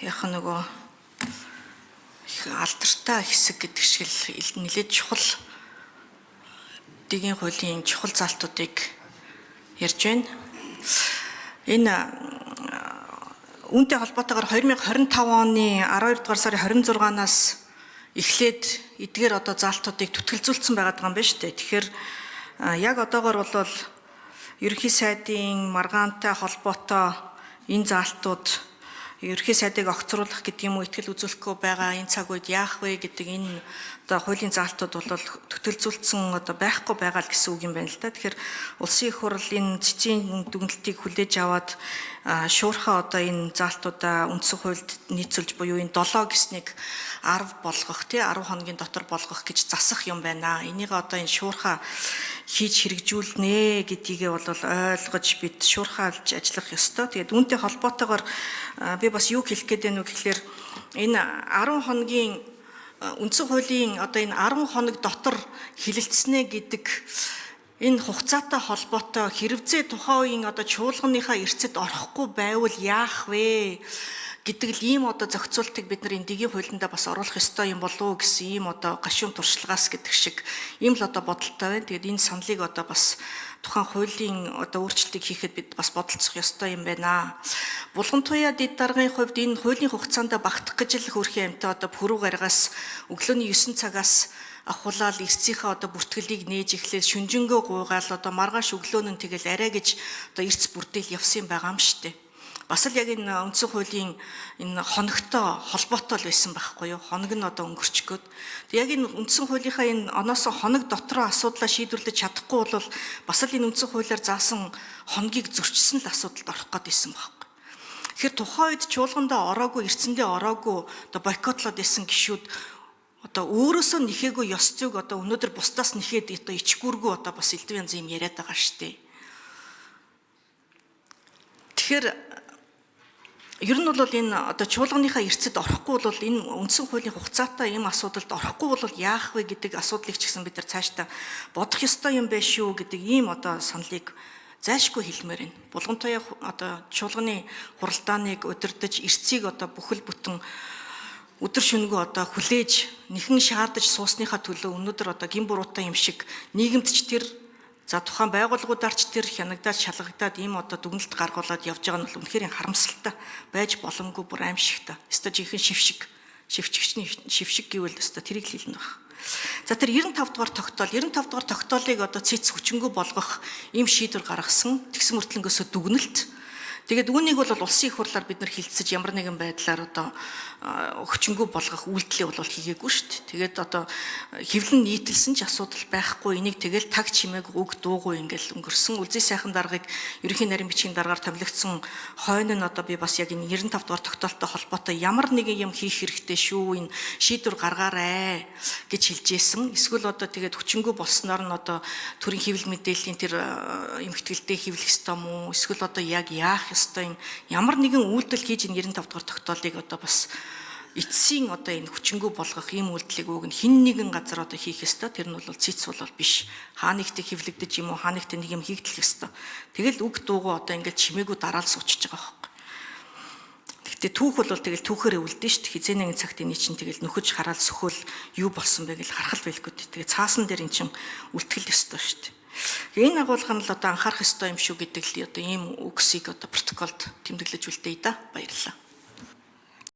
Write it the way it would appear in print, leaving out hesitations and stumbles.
яг нөгөө алдартай хэсэг гэдэг шиг л нэлээд чухал дэгийн хуулийн чухал залтуудыг ярьж байна. Энэ үүнтэй холбоотойгоор 2025 оны 12 дугаар сарын 26-наас эхлээд эдгээр одоо залтуудыг түтгэлзүүлсэн байгаа юм байна шүү дээ. Тэгэхээр яг одоогоор бол ерөнхий сайдын маргаантай холбоотой энэ залтууд ерөнхий сайдыг огцруулах гэдэг юм уу, итгэл үзүүлэхгүй байгаа энэ цаг үед яах вэ гэдэг энэ одоо хуулийн залтууд бол төтөлзүүлсэн одоо байхгүй байгаа л гэсэн үг юм байна л да. Тэгэхээр улсын их хурл энэ цэцгийн дүгнэлтийг хүлээж аваад шуурхаа одоо энэ залтуудаа үндсэн хуульд нийцүүлж буюу энэ 7 гэснийг 10 болгох 10 хоногийн дотор болгох гэж засах юм байна. Энийг одоо энэ шуурхаа хийж хэрэгжүүлнэ гэдгийг бол ойлгож бид шуурхаалж ажиллах ёстой. Тэгээд үүнтэй холбоотойгоор би бас юу хэлэх гээд байна вэ гэхээр энэ 10 хоногийн үндсэн хуулийн одоо энэ 10 хоног дотор хилэлцснэ гэдэг энэ хугацаатай холбоотой хэрэгцээ тухайн үеийн одоо чуулганыхаа эрсэд орохгүй байвал яах вэ гэдэг л ийм одоо зохицуултыг бид нар энэ дэгийн хуулиндаа бас оруулах ёстой юм болов уу гэсэн ийм одоо гашуун туршлагаас гэдэг шиг ийм л одоо бодолтой байна. Тэгээд энэ саналыг одоо бас тухайн хуулийн одоо өөрчлөлтийг хийхэд бид бас бодолцох ёстой юм байна. Булган туяа дэд даргын хувьд энэ хуулийн хугацаанд багтах гэж л хөрхийн амьтаа одоо пүрэв гаригаас өглөөний 9 цагаас ахуулаад эрцийнхээ одоо бүртгэлийг нээж эхлээд шүнжэнгөө гуйгаал одоо маргааш өглөө нь тэгэл арай гэж одоо эрц бүрдээл явсан байгаа юм шүү дээ. Бас л яг энэ үндсэн хуулийн энэ хоногтой холбоотой л байсан байхгүй юу? Хоног нь одоо өнгөрчгөөд. Тэг яг энэ үндсэн хуулийнхаа энэ оноос хоног дотроо асуудлаа шийдвэрлэж чадахгүй бол бас л энэ үндсэн хуулиар заасан хоногийг зөрчсөн л асуудалд орох гээд байсан байхгүй. Тэгэхээр тухайн үед чуулгандаа ороогүй, эрцэндээ ороогүй одоо бойкотлоод исэн гишүүд одоо өөрөөсөө нэхээгүй ёс зүйг одоо өнөөдөр бусдаас нэхээд одоо ичгүүргүй одоо бас элдв янз юм яриад байгаа шүү дээ. Тэгэхээр ер нь бол энэ одоо чуулганыхаа эрсэд орохгүй бол энэ үндсэн хуулийн хугацаатай ийм асуудалд орохгүй бол яах вэ гэдэг асуудлыг ч гэсэн бид нар цаашдаа бодох ёстой юм байна шүү гэдэг ийм одоо саналыг зайлшгүй хэлмээр байна. Булган туяа одоо чуулганы хуралдааныг удирдах эрсийг одоо бүхэл бүтэн өдөр шөнөгүй одоо хүлээж нэхэн шаардаж суусныхаа төлөө өнөөдөр одоо гин буруутай юм шиг нийгэмд ч тэр за тухайн байгууллагуудаар ч тэр хянагдаад шалгагдаад ийм одоо дүгнэлт гаргуулад явж байгаа нь бол үнэхээр харамсалтай байж боломгүй бүр аимшигтай. Өстой жинхэнэ шивчгчний шившиг гэвэл өстой тэрийг хэлнэ баг. За тэр 95 дугаар тогтоол 95 дугаар тогтоолыг одоо цэц хүчингү болгох ийм шийдвэр гаргасан тэгсэн мөртлөнгөөсөө дүгнэлт. Тэгээд үүнийг бол улсын их хурлаар бид нар хилцэж ямар нэгэн байдлаар одоо хүчингү болгох үйлдэлээ бол хийгээгүй шүү дээ. Тэгээд одоо хэвлэн нийтэлсэн ч асуудал байхгүй. Энийг тэгэл таг чимээг үг дуугүй ингээл өнгөрсөн. Үлзий сайхан даргаыг ерөнхий нарийн бичгийн даргаар томилогдсон хойно нь одоо би бас яг энэ 95 дугаар тогтоолтой холбоотой ямар нэгэн юм хийх хэрэгтэй шүү. Энэ шийдвэр гаргаарай гэж хэлжсэн. Эсвэл одоо тэгээд хүчингү болсноор нь одоо төрийн хэвлэл мэдээллийн тэр эмхтгэлтэй хэвлэх ёстой мó? Эсвэл одоо яг яах ёстой юм? Ямар нэгэн үйлдэл хийж энэ 95 дугаар тогтоолыг одоо бас эцсийн одоо энэ хүчингү болгох ийм үйлдэлийг уг нь хин нэгэн газар одоо хийх ёстой. Тэр нь бол цэц бол биш. Хаа нэгтэй хэвлэгдэж юм уу, хаа нэгтэй нэг юм хийгдэх ёстой. Тэгэл үг дуугүй одоо ингээд чимээгүй дараал суучж байгаа байхгүй. Гэхдээ түүх бол тэгэл түүхээрээ үлдэн шүү дээ. Хизээ нэгэн цагт энэ чинь тэгэл нөхөж хараал сөхөөл юу болсон бэ гэж харахал байлгүй. Тэгээ цаасан дээр эн чинь үлтгэл ёстой шүү дээ. Энэ агуулга нь л одоо анхаарах ёстой юм шүү гэдэг л одоо ийм үгсийг одоо протоколд тэмдэглэж үлдээе да. Баярлалаа.